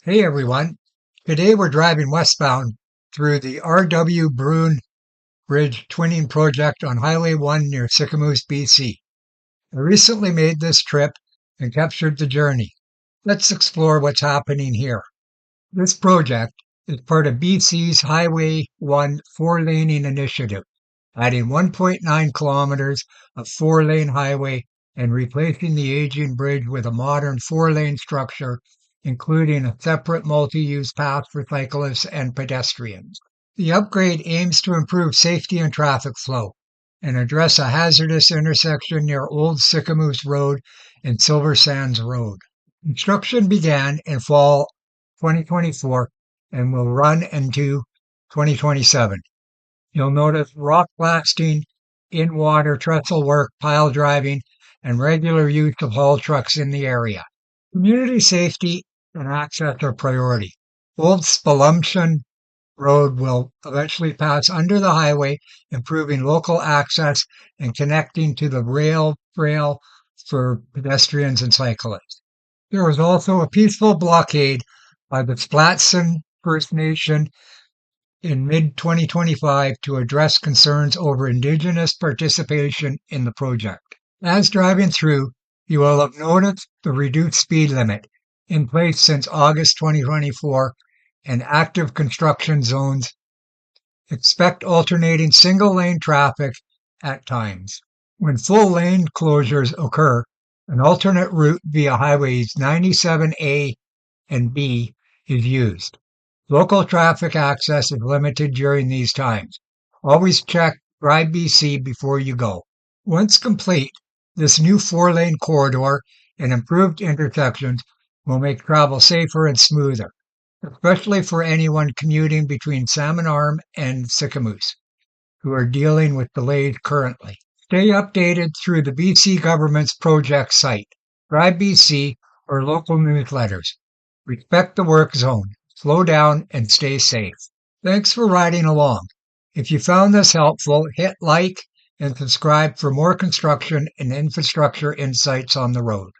Hey everyone, today we're driving westbound through the RW Bruin Bridge twinning project on Highway 1 near Sicamuse, BC. I recently made this trip and captured the journey. Let's explore what's happening here. This project is part of BC's Highway 1 four-laning initiative, adding 1.9 kilometers of four-lane highway and replacing the aging bridge with a modern four-lane structure, including a separate multi-use path for cyclists and pedestrians. The upgrade aims to improve safety and traffic flow and address a hazardous intersection near Old Sycamuse Road and Silver Sands Road. Construction began in fall 2024 and will run into 2027. You'll notice rock blasting, in-water trestle work, pile driving, and regular use of haul trucks in the area. Community safety and access are priority. Old Spelumshire Road will eventually pass under the highway, improving local access and connecting to the rail trail for pedestrians and cyclists. There was also a peaceful blockade by the Splatson First Nation in mid-2025 to address concerns over Indigenous participation in the project. As driving through, you will have noticed the reduced speed limit in place since August 2024 and active construction zones. Expect alternating single-lane traffic at times. When full lane closures occur, an alternate route via highways 97A and B is used. Local traffic access is limited during these times. Always check Drive BC before you go. Once complete, this new four-lane corridor and improved intersections will make travel safer and smoother, especially for anyone commuting between Salmon Arm and Sicamuse, who are dealing with delays currently. Stay updated through the BC government's project site, Drive BC, or local newsletters. Respect the work zone, slow down, and stay safe. Thanks for riding along. If you found this helpful, hit like and subscribe for more construction and infrastructure insights on the road.